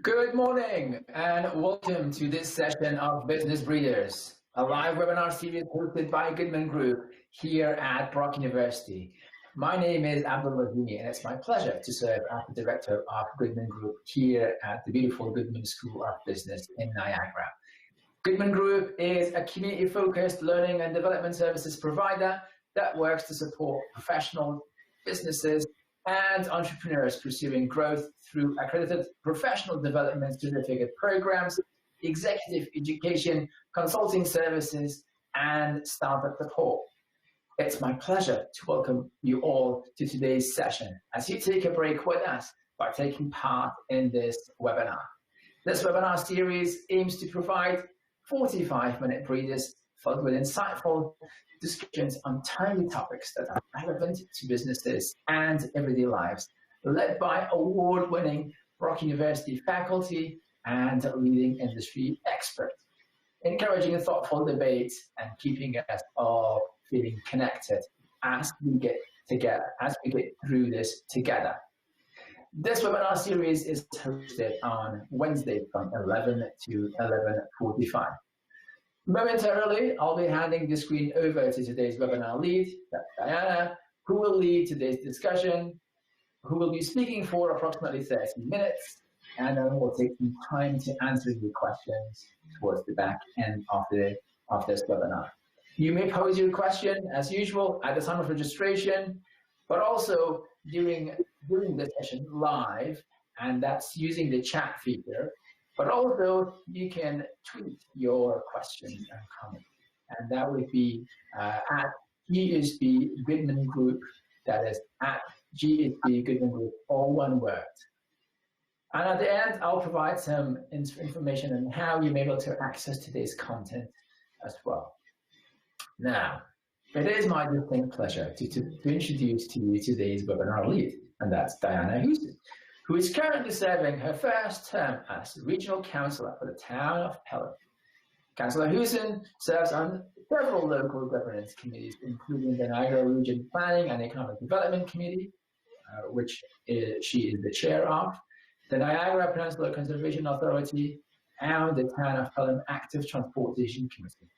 Good morning and welcome to this session of Business Breeders, a live webinar series hosted by Goodman Group here at Brock University. My name is whammy and it's my pleasure to serve as the Director of Goodman Group here at the beautiful Goodman School of Business in Niagara. Goodman Group is a community-focused learning and development services provider that works to support professional businesses and entrepreneurs pursuing growth through accredited professional development certificate programs, executive education, consulting services, and startup support. It's my pleasure to welcome you all to today's session as you take a break with us by taking part in this webinar. This webinar series aims to provide 45-minute breathers filled with insightful discussions on timely topics that are relevant to businesses and everyday lives, led by award-winning Brock University faculty and leading industry experts, encouraging a thoughtful debate and keeping us all feeling connected as we get through this together. This webinar series is hosted on Wednesday from 11 to 11:45. Momentarily, I'll be handing the screen over to today's webinar lead, Diana, who will lead today's discussion, who will be speaking for approximately 30 minutes, and then we'll take some time to answer your questions towards the back end of this webinar. You may pose your question, as usual, at the time of registration, but also during the session live, and that's using the chat feature. But also, you can tweet your questions and comments, and that would be at GSB Goodman Group. That is at GSB Goodman Group, all one word. And at the end, I'll provide some information on how you may be able to access today's content as well. Now, it is my distinct pleasure to introduce to you today's webinar lead, and that's Diana Huson, who is currently serving her first term as Regional Councillor for the town of Pelham. Councillor Huson serves on several local governance committees, including the Niagara Region Planning and Economic Development Committee, which she is the chair of, the Niagara Peninsula Conservation Authority, and the town of Pelham Active Transportation Committee.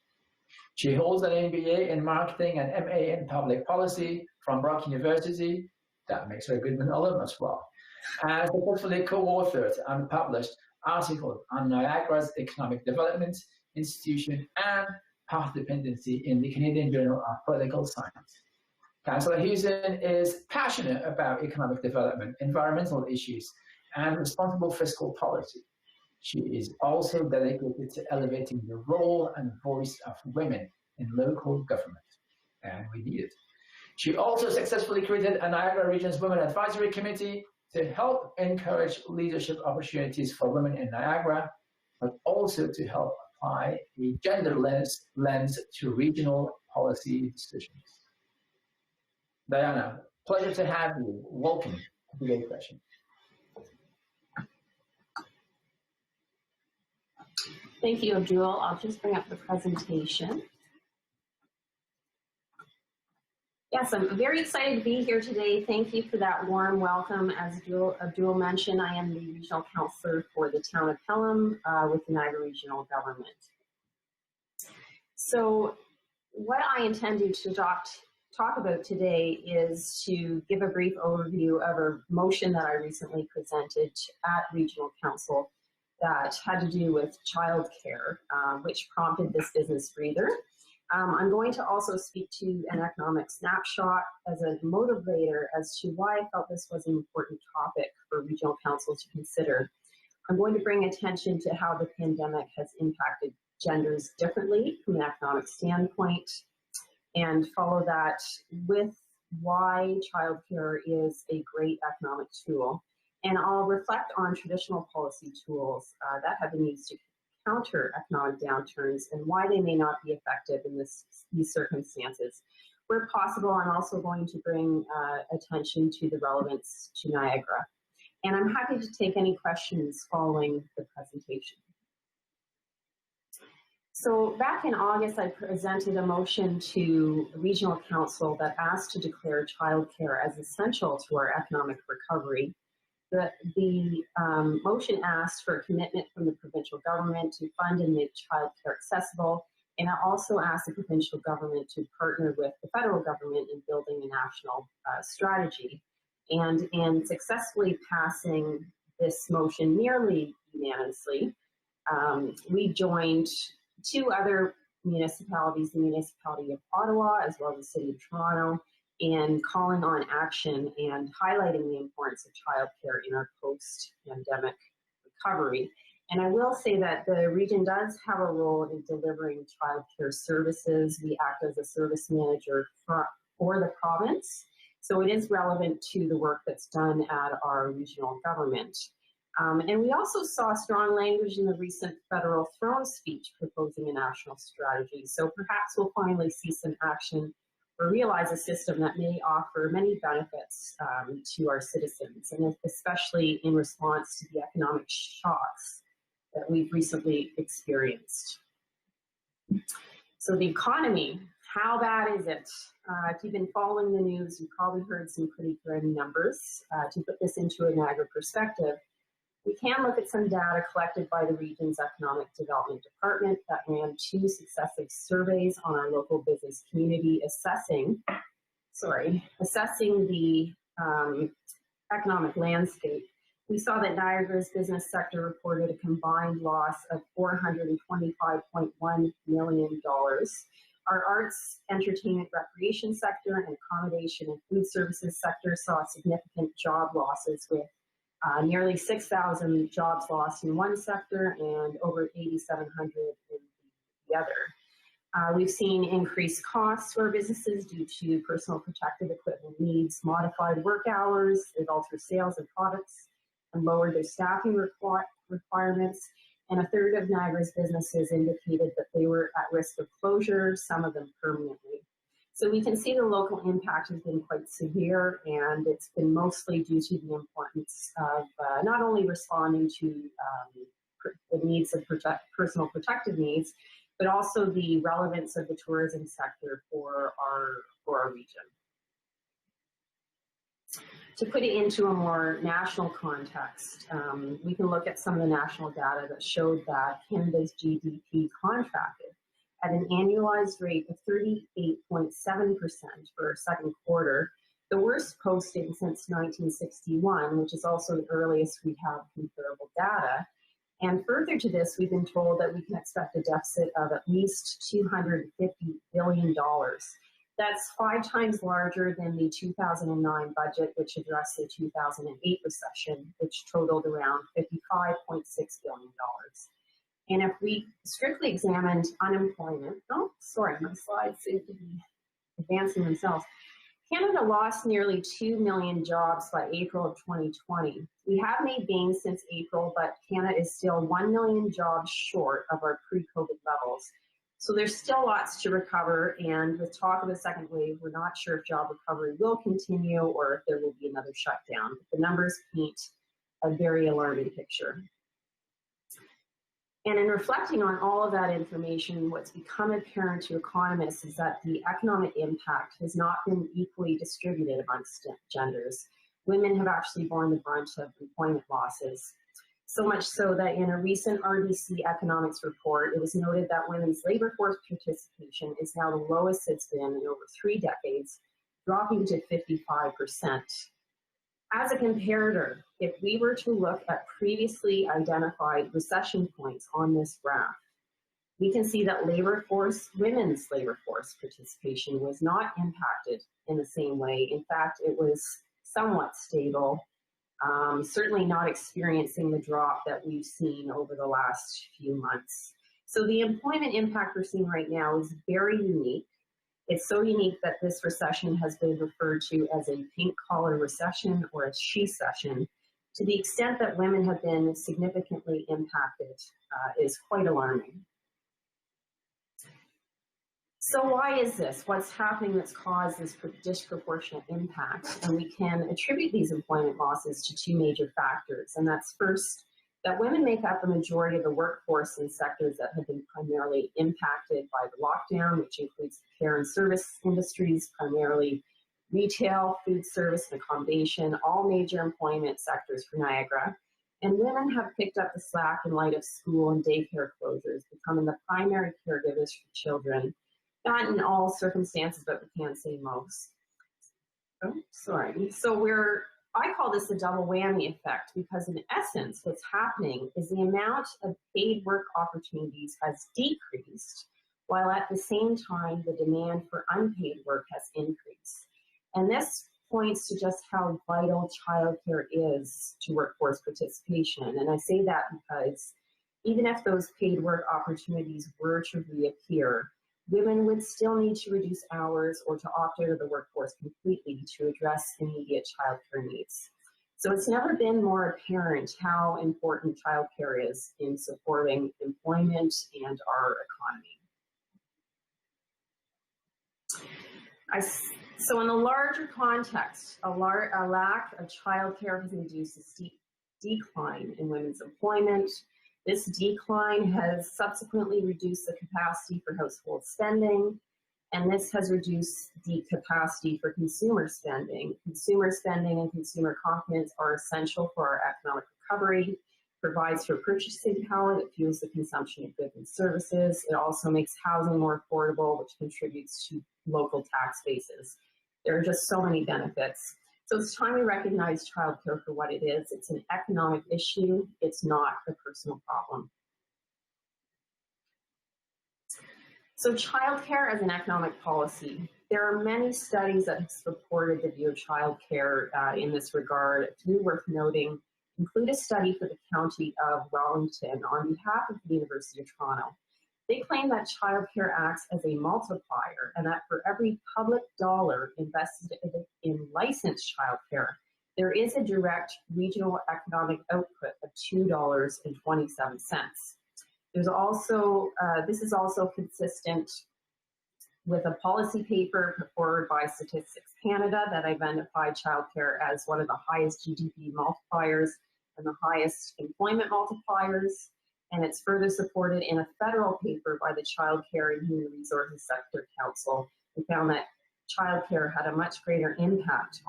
She holds an MBA in Marketing and MA in Public Policy from Brock University. That makes her a Goodman alum as well. Has successfully co-authored and published articles on Niagara's Economic Development Institution and Path Dependency in the Canadian Journal of Political Science. Councillor Huson is passionate about economic development, environmental issues, and responsible fiscal policy. She is also dedicated to elevating the role and voice of women in local government, and we need it. She also successfully created a Niagara Region's Women Advisory Committee to help encourage leadership opportunities for women in Niagara, but also to help apply a gender lens to regional policy decisions. Diana, pleasure to have you. Welcome to today's session. Thank you, Abdul. I'll just bring up the presentation. Yes, I'm very excited to be here today. Thank you for that warm welcome. As Abdul mentioned, I am the Regional Councillor for the town of Pelham with the Niagara Regional Government. So what I intended to talk about today is to give a brief overview of a motion that I recently presented at Regional Council that had to do with childcare, which prompted this business breather. I'm going to also speak to an economic snapshot as a motivator as to why I felt this was an important topic for Regional Council to consider. I'm going to bring attention to how the pandemic has impacted genders differently from an economic standpoint, and follow that with why childcare is a great economic tool. And I'll reflect on traditional policy tools that have been used to counter economic downturns and why they may not be effective in these circumstances. Where possible, I'm also going to bring attention to the relevance to Niagara. And I'm happy to take any questions following the presentation. So back in August, I presented a motion to Regional Council that asked to declare childcare as essential to our economic recovery. The motion asks for a commitment from the provincial government to fund and make childcare accessible, and it also asks the provincial government to partner with the federal government in building a national strategy. And in successfully passing this motion nearly unanimously, we joined two other municipalities, the municipality of Ottawa as well as the city of Toronto, in calling on action and highlighting the importance of childcare in our post-pandemic recovery. And I will say that the region does have a role in delivering childcare services. We act as a service manager for the province, so it is relevant to the work that's done at our regional government. And we also saw strong language in the recent federal throne speech proposing a national strategy. So perhaps we'll finally see some action or realize a system that may offer many benefits to our citizens, and especially in response to the economic shocks that we've recently experienced. So the economy, how bad is it? If you've been following the news, you've probably heard some pretty grim numbers. To put this into a Niagara perspective, we can look at some data collected by the region's Economic Development Department that ran 2 successive surveys on our local business community assessing the economic landscape. We saw that Niagara's business sector reported a combined loss of $425.1 million. Our arts, entertainment, recreation sector, and accommodation and food services sector saw significant job losses, with nearly 6,000 jobs lost in one sector and over 8,700 in the other. We've seen increased costs for businesses due to personal protective equipment needs, modified work hours, they've altered sales of products and lowered their staffing requirements. And a third of Niagara's businesses indicated that they were at risk of closure, some of them permanently. So we can see the local impact has been quite severe, and it's been mostly due to the importance of not only responding to the needs of personal protective needs, but also the relevance of the tourism sector for our region. To put it into a more national context, we can look at some of the national data that showed that Canada's GDP contracted at an annualized rate of 38.7% for our second quarter, the worst posting since 1961, which is also the earliest we have comparable data. And further to this, we've been told that we can expect a deficit of at least $250 billion. That's 5 times larger than the 2009 budget, which addressed the 2008 recession, which totaled around $55.6 billion. And if we strictly examined unemployment, oh, sorry, my slides seem to be advancing themselves. Canada lost nearly 2 million jobs by April of 2020. We have made gains since April, but Canada is still 1 million jobs short of our pre-COVID levels. So there's still lots to recover, and with talk of a second wave, we're not sure if job recovery will continue or if there will be another shutdown. But the numbers paint a very alarming picture. And in reflecting on all of that information, what's become apparent to economists is that the economic impact has not been equally distributed amongst genders. Women have actually borne the brunt of employment losses. So much so that in a recent RBC economics report, it was noted that women's labor force participation is now the lowest it's been in over 3 decades, dropping to 55%. As a comparator, if we were to look at previously identified recession points on this graph, we can see that women's labor force participation was not impacted in the same way. In fact, it was somewhat stable, certainly not experiencing the drop that we've seen over the last few months. So the employment impact we're seeing right now is very unique. It's so unique that this recession has been referred to as a pink-collar recession or a she-cession. To the extent that women have been significantly impacted is quite alarming. So why is this? What's happening that's caused this disproportionate impact? And we can attribute these employment losses to 2 major factors. And that's first, that women make up the majority of the workforce in sectors that have been primarily impacted by the lockdown, which includes the care and service industries, primarily retail, food service, and accommodation, all major employment sectors for Niagara. And women have picked up the slack in light of school and daycare closures, becoming the primary caregivers for children. Not in all circumstances, but we can say most. Oh, sorry. So I call this a double whammy effect because in essence, what's happening is the amount of paid work opportunities has decreased, while at the same time, the demand for unpaid work has increased. And this points to just how vital childcare is to workforce participation. And I say that because even if those paid work opportunities were to reappear, women would still need to reduce hours or to opt out of the workforce completely to address immediate childcare needs. So it's never been more apparent how important childcare is in supporting employment and our economy. So in a larger context, a lack of childcare has induced a steep decline in women's employment. This decline has subsequently reduced the capacity for household spending, and this has reduced the capacity for consumer spending. Consumer spending and consumer confidence are essential for our economic recovery, provides for purchasing power that fuels the consumption of goods and services. It also makes housing more affordable, which contributes to local tax bases. There are just so many benefits. So it's time we recognize childcare for what it is. It's an economic issue. It's not a personal problem. So childcare as an economic policy. There are many studies that have supported the view of childcare in this regard. A few worth noting include a study for the County of Wellington on behalf of the University of Toronto. They claim that childcare acts as a multiplier and that for every public dollar invested in licensed childcare, there is a direct regional economic output of $2.27. There's also, this is also consistent with a policy paper put forward by Statistics Canada that identified childcare as one of the highest GDP multipliers and the highest employment multipliers. And it's further supported in a federal paper by the Child Care and Human Resources Sector Council, who found that childcare had a much greater impact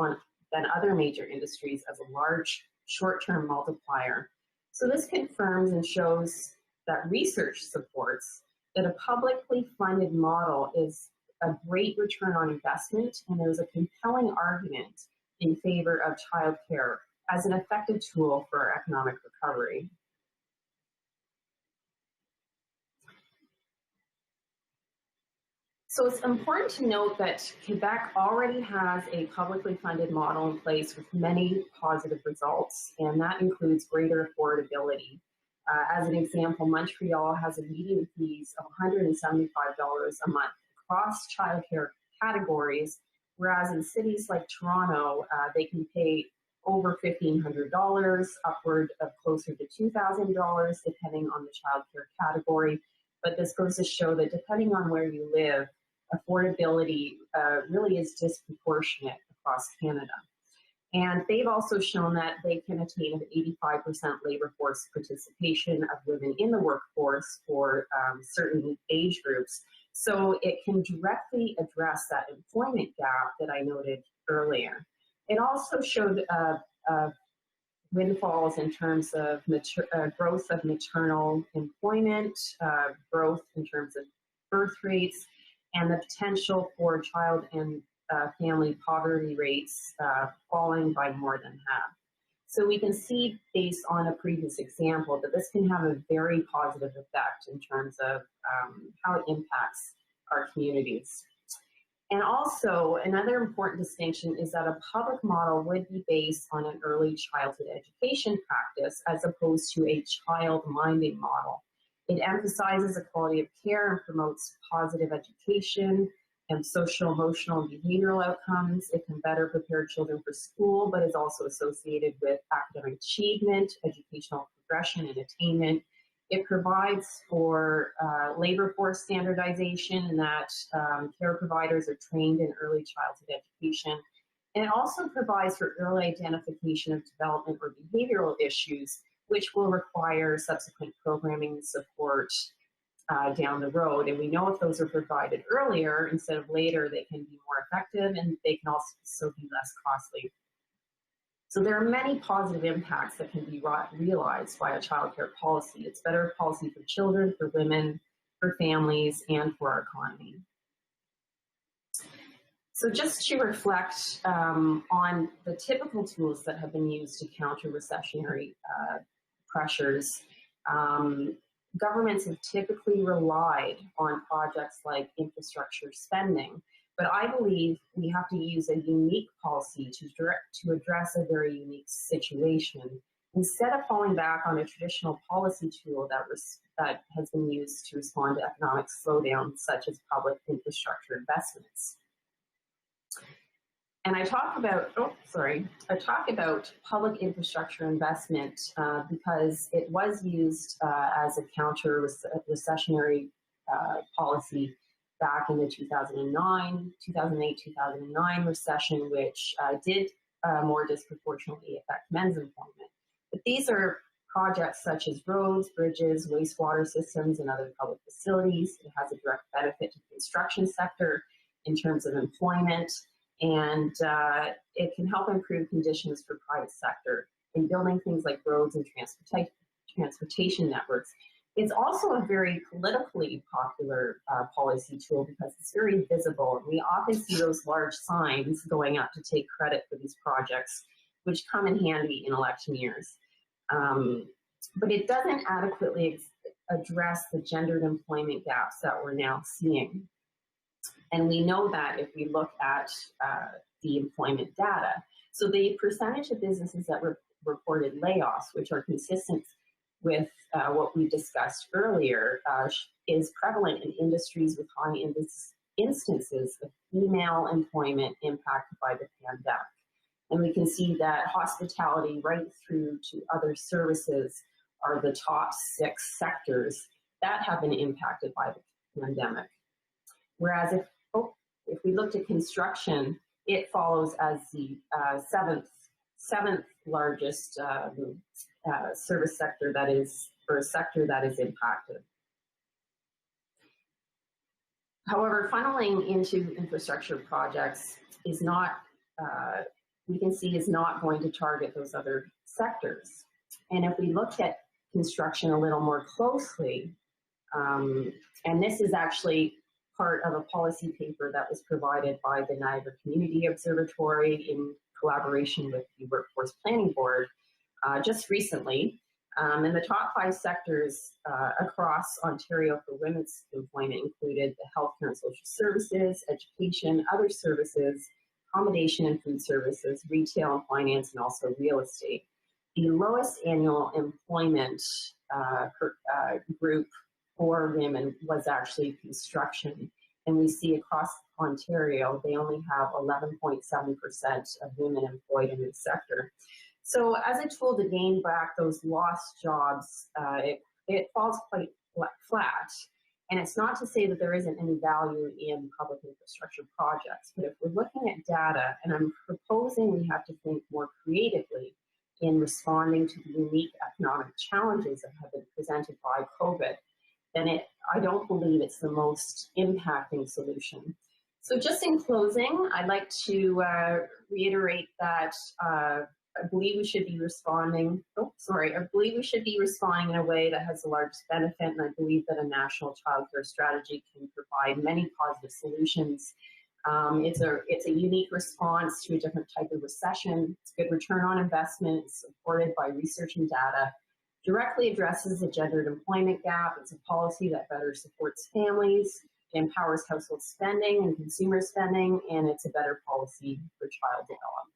than other major industries as a large short-term multiplier. So this confirms and shows that research supports that a publicly funded model is a great return on investment, and there's a compelling argument in favor of childcare as an effective tool for our economic recovery. So it's important to note that Quebec already has a publicly funded model in place with many positive results, and that includes greater affordability. As an example, Montreal has a median fees of $175 a month across childcare categories, whereas in cities like Toronto, they can pay over $1,500, upward of closer to $2,000, depending on the childcare category. But this goes to show that depending on where you live, affordability really is disproportionate across Canada. And they've also shown that they can attain an 85% labor force participation of women in the workforce for certain age groups. So it can directly address that employment gap that I noted earlier. It also showed windfalls in terms of growth of maternal employment, growth in terms of birth rates, and the potential for child and family poverty rates falling by more than half. So we can see, based on a previous example, that this can have a very positive effect in terms of how it impacts our communities. And also, another important distinction is that a public model would be based on an early childhood education practice as opposed to a child-minding model. It emphasizes the quality of care and promotes positive education and social, emotional, and behavioral outcomes. It can better prepare children for school, but is also associated with academic achievement, educational progression, and attainment. It provides for labor force standardization, in that care providers are trained in early childhood education. And it also provides for early identification of development or behavioral issues, which will require subsequent programming and support down the road. And we know if those are provided earlier instead of later, they can be more effective and they can also be less costly. So there are many positive impacts that can be realized by a childcare policy. It's better policy for children, for women, for families, and for our economy. So just to reflect on the typical tools that have been used to counter recessionary pressures, governments have typically relied on projects like infrastructure spending, but I believe we have to use a unique policy to address a very unique situation, instead of falling back on a traditional policy tool that has been used to respond to economic slowdown, such as public infrastructure investments. And I talk about public infrastructure investment because it was used as a counter recessionary policy back in the 2008, 2009 recession, which did more disproportionately affect men's employment. But these are projects such as roads, bridges, wastewater systems, and other public facilities. It has a direct benefit to the construction sector in terms of employment, and it can help improve conditions for private sector in building things like roads and transportation networks. It's also a very politically popular policy tool because it's very visible. We often see those large signs going up to take credit for these projects, which come in handy in election years. But it doesn't adequately address the gendered employment gaps that we're now seeing. And we know that if we look at the employment data. So the percentage of businesses that reported layoffs, which are consistent with what we discussed earlier, is prevalent in industries with high instances of female employment impacted by the pandemic. And we can see that hospitality right through to other services are the top 6 sectors that have been impacted by the pandemic. Whereas if we looked at construction, it follows as the seventh largest service sector that is, or sector that is impacted. However, funneling into infrastructure projects is not, we can see, is not going to target those other sectors. And if we look at construction a little more closely, and this is actually part of a policy paper that was provided by the Niagara Community Observatory in collaboration with the Workforce Planning Board just recently. And the top 5 sectors across Ontario for women's employment included the healthcare and social services, education, other services, accommodation and food services, retail and finance, and also real estate. The lowest annual employment group for women was actually construction. And we see across Ontario, they only have 11.7% of women employed in this sector. So as a tool to gain back those lost jobs, it falls quite flat. And it's not to say that there isn't any value in public infrastructure projects, but if we're looking at data, and I'm proposing we have to think more creatively in responding to the unique economic challenges that have been presented by COVID, then I don't believe it's the most impacting solution. So just in closing, I'd like to reiterate that I believe we should be responding, I believe we should be responding in a way that has the largest benefit, and I believe that a national childcare strategy can provide many positive solutions. It's a unique response to a different type of recession. It's good return on investment. It's supported by research and data. Directly addresses the gendered employment gap. It's a policy that better supports families, empowers household spending and consumer spending, and it's a better policy for child development.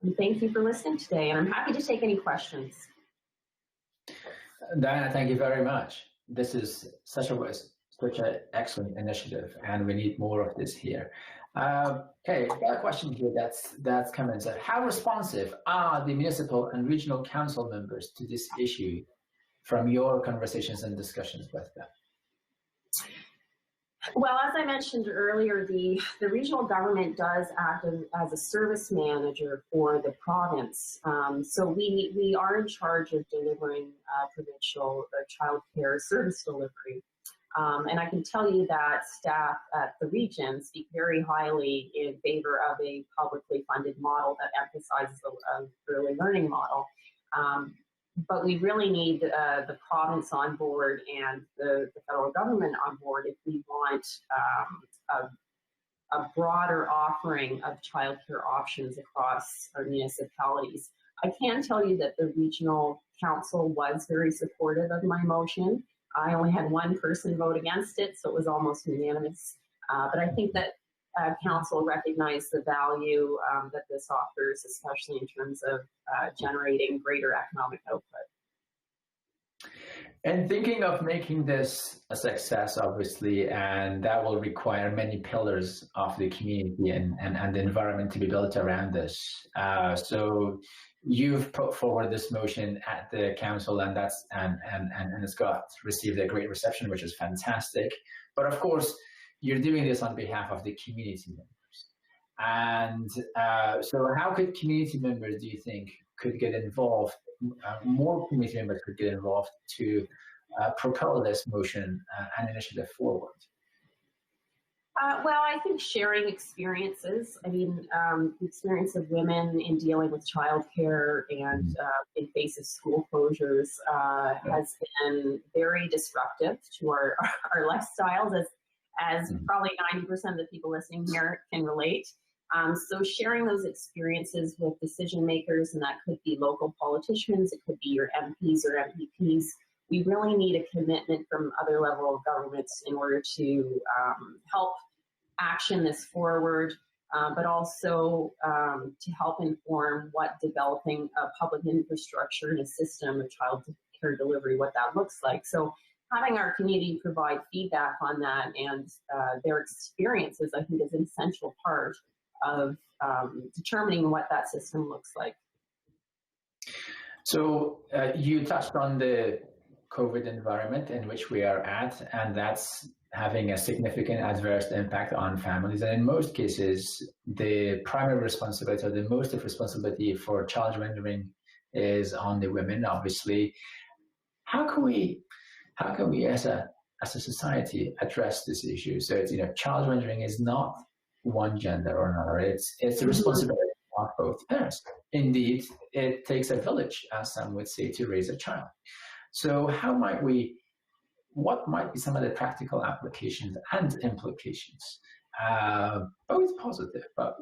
And thank you for listening today, and I'm happy to take any questions. Diana, thank you very much. This is such an excellent initiative, and we need more of this here. Okay, I've got a question here that's coming. So, how responsive are the municipal and regional council members to this issue from your conversations and discussions with them? Well, as I mentioned earlier, the regional government does act as a service manager for the province. So we are in charge of delivering provincial child care service delivery. And I can tell you that staff at the region speak very highly in favor of a publicly funded model that emphasizes the early learning model. But we really need the province on board and the federal government on board if we want a broader offering of childcare options across our municipalities. I can tell you that the regional council was very supportive of my motion. I only had one person vote against it, so it was almost unanimous. But I think that council recognized the value that this offers, especially in terms of generating greater economic output. And thinking of making this a success, obviously, and that will require many pillars of the community and the environment to be built around this. So you've put forward this motion at the council, and it's received a great reception, which is fantastic. But of course, you're doing this on behalf of the community members. And so how could community members, do you think, could get involved, more community members could get involved to propel this motion and initiative forward? Well, I think sharing experiences. I mean, the experience of women in dealing with childcare and in face of school closures has been very disruptive to our lifestyles, as probably 90% of the people listening here can relate. So sharing those experiences with decision makers, and that could be local politicians, it could be your MPs or MPPs. We really need a commitment from other level of governments in order to help action this forward, but also to help inform what developing a public infrastructure and a system of child care delivery, what that looks like. So having our community provide feedback on that and their experiences, I think, is an essential part of determining what that system looks like. So you touched on the COVID environment in which we are at, and that's having a significant adverse impact on families. And in most cases, the primary responsibility or the most of responsibility for child rendering is on the women, obviously. How can we as a society address this issue? So it's, child rendering is not one gender or another. It's a responsibility of both parents. Indeed, it takes a village, as some would say, to raise a child. So what might be some of the practical applications and implications, both positive, but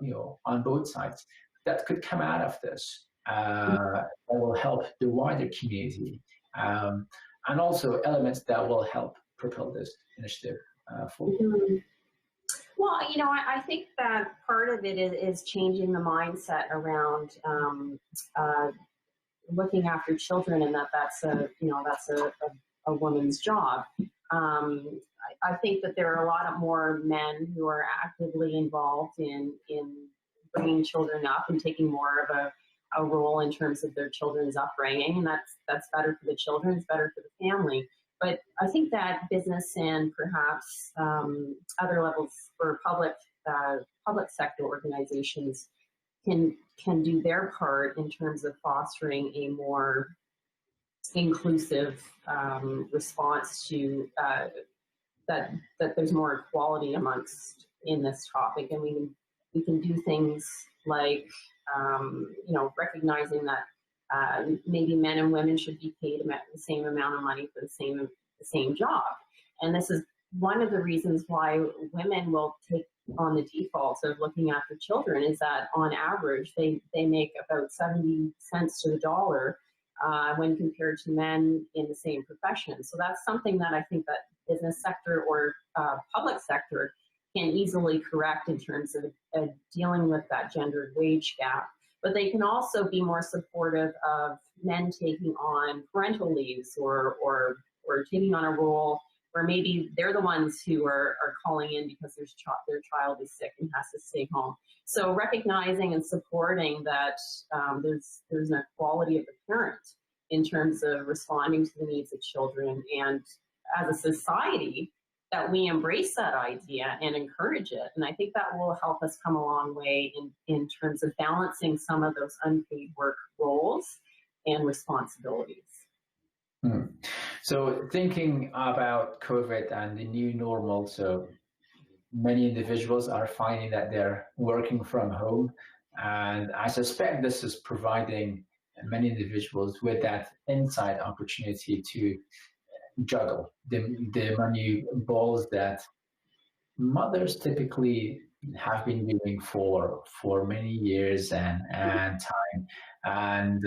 on both sides, that could come out of this that will help the wider community, and also elements that will help propel this initiative forward? Well, I think that part of it is changing the mindset around looking after children, and that's a woman's job. I think that there are a lot more men who are actively involved in bringing children up and taking more of a role in terms of their children's upbringing, and that's better for the children, it's better for the family. But I think that business and perhaps other levels or public sector organizations can do their part in terms of fostering a more inclusive response to that there's more equality amongst in this topic, and we can do things like recognizing that maybe men and women should be paid the same amount of money for the same job. And this is one of the reasons why women will take on the default of looking after children, is that on average they make about 70 cents to the dollar when compared to men in the same profession. So that's something that I think that business sector or public sector can easily correct in terms of dealing with that gendered wage gap. But they can also be more supportive of men taking on parental leaves or taking on a role where maybe they're the ones who are calling in because their child is sick and has to stay home. So recognizing and supporting that there's an equality of the parent in terms of responding to the needs of children, and as a society, that we embrace that idea and encourage it. And I think that will help us come a long way in terms of balancing some of those unpaid work roles and responsibilities. So thinking about COVID and the new normal, so many individuals are finding that they're working from home, and I suspect this is providing many individuals with that inside opportunity to juggle the many balls that mothers typically have been doing for many years and time, and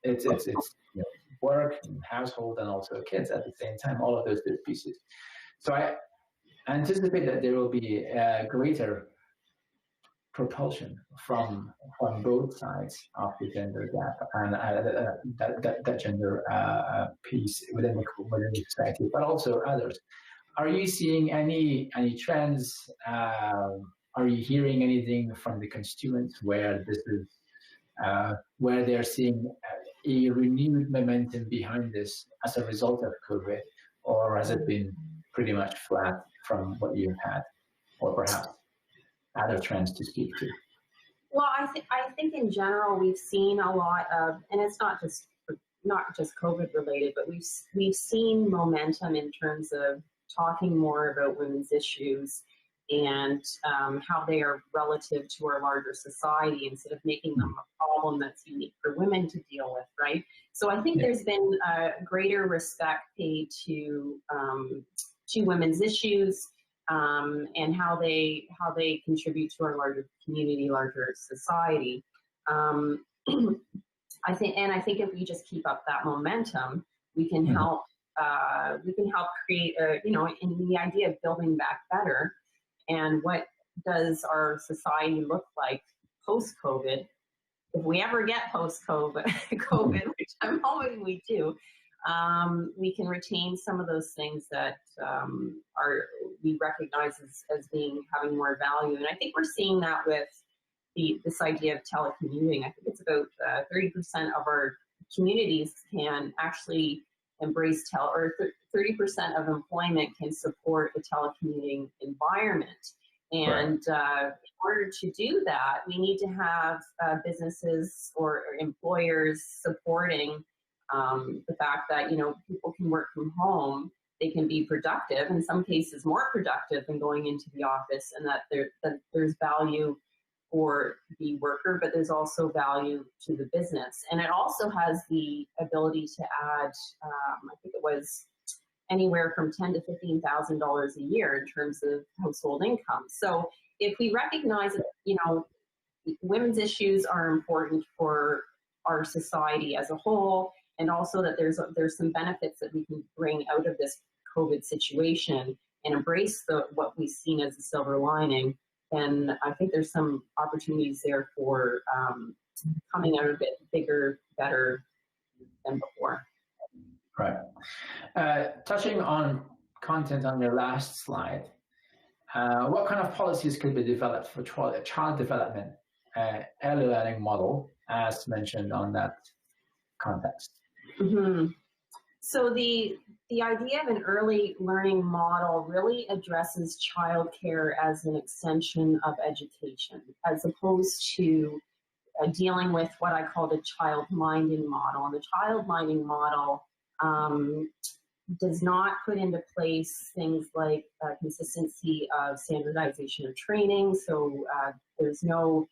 it's work and household and also kids at the same time, all of those pieces. So I anticipate that there will be a greater propulsion from both sides of the gender gap and that gender piece within the society, but also others. Are you seeing any trends? Are you hearing anything from the constituents where this is where they're seeing a renewed momentum behind this as a result of COVID, or has it been pretty much flat from what you've had, or perhaps other trends to speak to? Well, I think in general we've seen a lot of, and it's not just COVID related, but we've seen momentum in terms of talking more about women's issues and how they are relative to our larger society instead of making them a problem that's unique for women to deal with, right? So I think there's been a greater respect paid to women's issues and how they contribute to our larger community, larger society. I think if we just keep up that momentum, we can help create in the idea of building back better. And what does our society look like post-COVID? If we ever get post-COVID, which I'm hoping we do, we can retain some of those things that we recognize as having more value. And I think we're seeing that with this idea of telecommuting. I think it's about 30% of our communities can actually embrace 30% of employment can support a telecommuting environment. And in order to do that, we need to have businesses or employers supporting the fact that people can work from home, they can be productive, in some cases more productive than going into the office, and that there's value for the worker, but there's also value to the business. And it also has the ability to add, I think it was anywhere from $10,000 to $15,000 a year in terms of household income. So if we recognize that, women's issues are important for our society as a whole, and also that there's some benefits that we can bring out of this COVID situation and embrace what we've seen as the silver lining, then I think there's some opportunities there for coming out a bit bigger, better than before. Right. Touching on content on your last slide, what kind of policies could be developed for child development, early learning model, as mentioned on that context? Mm-hmm. So the idea of an early learning model really addresses childcare as an extension of education, as opposed to dealing with what I call the child-minding model. And the child-minding model does not put into place things like consistency of standardization of training. So there's no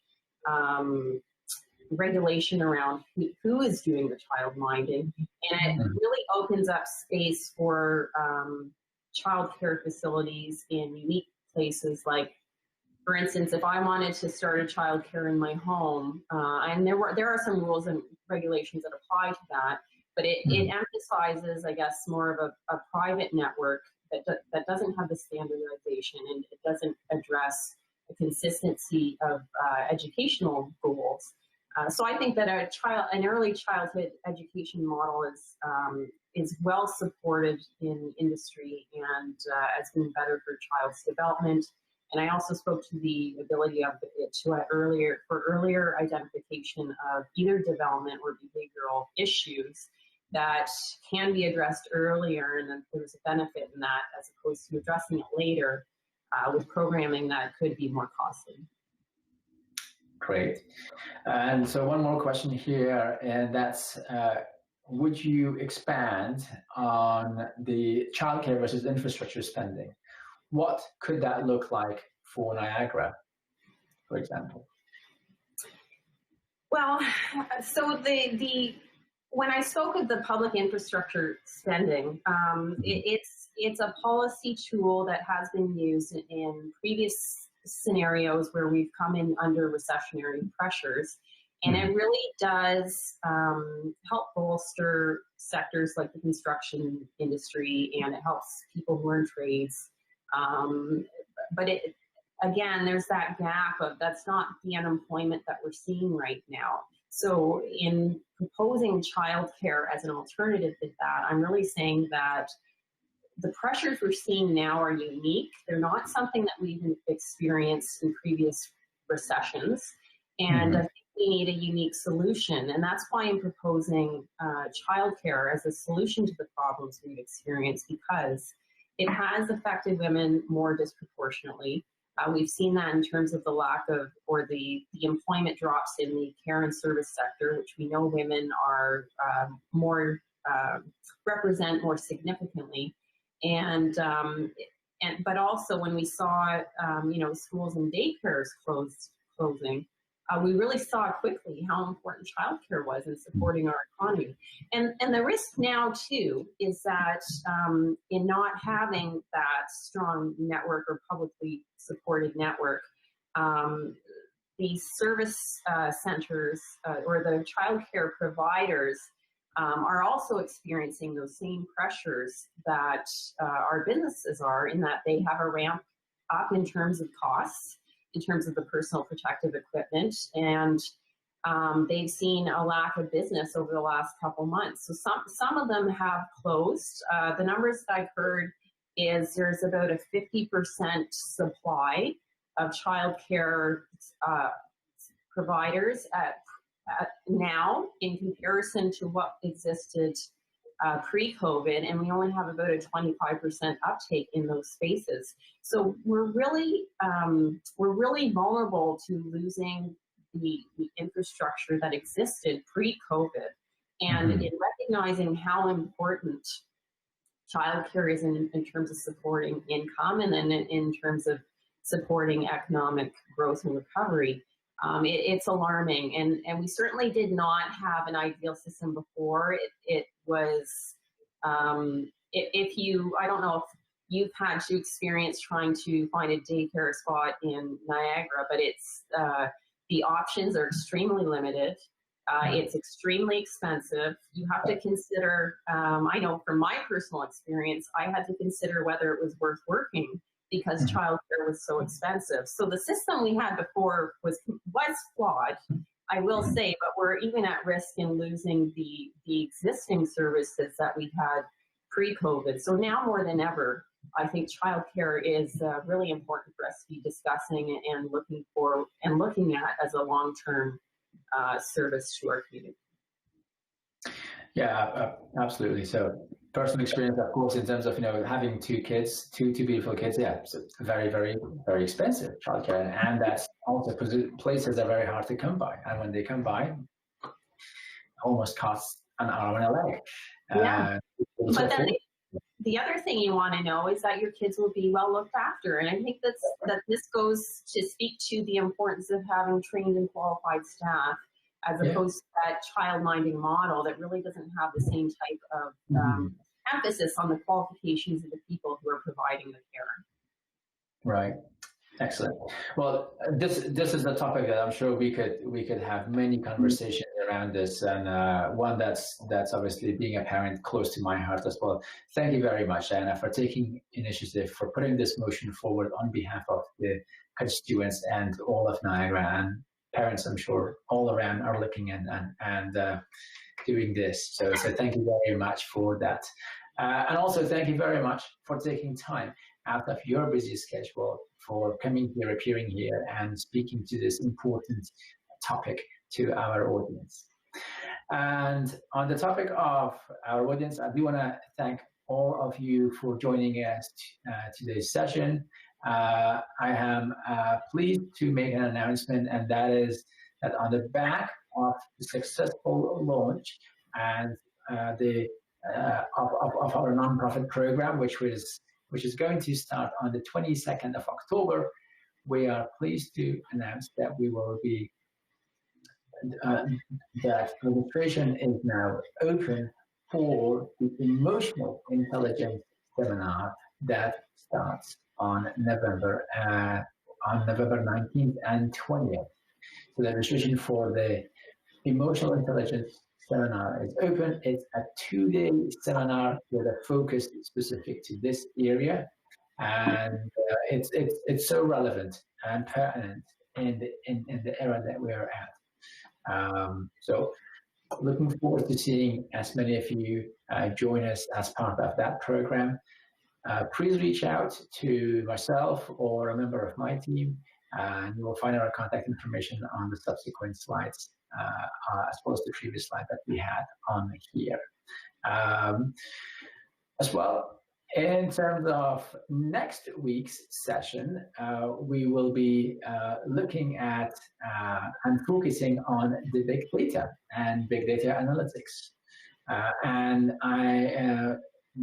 regulation around who is doing the child minding, and it really opens up space for childcare facilities in unique places. Like, for instance, if I wanted to start a childcare in my home, and there are some rules and regulations that apply to that, but it emphasizes, I guess, more of a private network that doesn't have the standardization, and it doesn't address the consistency of educational goals. So I think that an early childhood education model is well supported in industry and has been better for child's development. And I also spoke to the ability of it to earlier identification of either development or behavioral issues, that can be addressed earlier, and that there's a benefit in that as opposed to addressing it later with programming that could be more costly. Great. And so one more question here, and that's, would you expand on the childcare versus infrastructure spending? What could that look like for Niagara, for example? Well, so when I spoke of the public infrastructure spending, it's a policy tool that has been used in previous scenarios where we've come in under recessionary pressures, and it really does help bolster sectors like the construction industry, and it helps people who are in trades. But again, there's that gap of that's not the unemployment that we're seeing right now. So in proposing childcare as an alternative to that, I'm really saying that the pressures we're seeing now are unique. They're not something that we've experienced in previous recessions. And I think we need a unique solution. And that's why I'm proposing childcare as a solution to the problems we've experienced, because it has affected women more disproportionately. We've seen that in terms of the lack of, or the employment drops in the care and service sector, which we know women are represent more significantly. But also when we saw, schools and daycares closing, we really saw quickly how important childcare was in supporting our economy. And the risk now too is that in not having that strong network or publicly supported network, the service centers or the childcare providers are also experiencing those same pressures that our businesses are, in that they have a ramp up in terms of costs, in terms of the personal protective equipment, and they've seen a lack of business over the last couple months. So some of them have closed. The numbers that I've heard is there's about a 50% supply of childcare providers now in comparison to what existed pre-COVID, and we only have about a 25% uptake in those spaces. So we're really vulnerable to losing the infrastructure that existed pre-COVID, and in recognizing how important childcare is in terms of supporting income and then in terms of supporting economic growth and recovery. It's alarming, and we certainly did not have an ideal system before. It was, if you, I don't know if you've had to experience trying to find a daycare spot in Niagara, but it's, the options are extremely limited. It's extremely expensive. You have to consider, I know from my personal experience, I had to consider whether it was worth working because childcare was so expensive. So the system we had before was flawed, I will say, but we're even at risk in losing the existing services that we had pre-COVID. So now more than ever, I think childcare is really important for us to be discussing and looking at as a long-term service to our community. Yeah, absolutely. So personal experience, of course, in terms of, having two kids, two beautiful kids. Yeah, it's very, very, very expensive childcare, and that's also because places are very hard to come by, and when they come by, it almost costs an arm and a leg. Yeah, but then the other thing you want to know is that your kids will be well looked after, and I think that this goes to speak to the importance of having trained and qualified staff, as opposed to that child-minding model that really doesn't have the same type of emphasis on the qualifications of the people who are providing the care. Right. Excellent. Well, this is a topic that I'm sure we could have many conversations around this, and one that's obviously, being a parent, close to my heart as well. Thank you very much, Anna, for taking initiative, for putting this motion forward on behalf of the constituents and all of Niagara, and parents, I'm sure, all around are looking and doing this. So thank you very much for that. And also thank you very much for taking time out of your busy schedule for coming here, appearing here, and speaking to this important topic to our audience. And on the topic of our audience, I do want to thank all of you for joining us today's session. I am pleased to make an announcement, and that is that on the back of the successful launch and of our nonprofit program, which is going to start on the 22nd of October, we are pleased to announce that we will be that registration is now open for the emotional intelligence seminar that starts on November 19th and 20th. So the registration for the emotional intelligence seminar is open. It's a 2-day seminar with a focus specific to this area, and it's so relevant and pertinent in the era that we are at. So looking forward to seeing as many of you join us as part of that program. Please reach out to myself or a member of my team, and you will find our contact information on the subsequent slides, as well as the previous slide that we had on here. As well, in terms of next week's session, we will be looking at and focusing on the big data and big data analytics. And I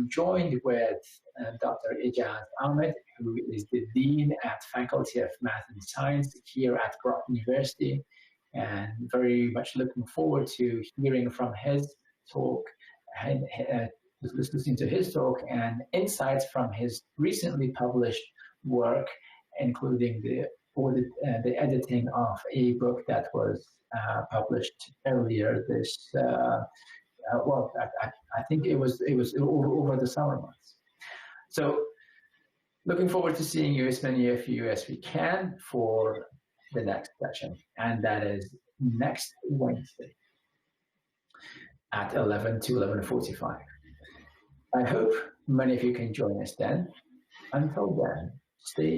joined with Dr. Ijaz Ahmed, who is the Dean at Faculty of Math and Science here at Brock University, and very much looking forward to hearing from his talk and listening to his talk and insights from his recently published work, including the editing of a book that was published earlier this. Well, I think it was over the summer months. So, looking forward to seeing you, as many of you as we can, for the next session, and that is next Wednesday at 11 to 11:45. I hope many of you can join us then. Until then, stay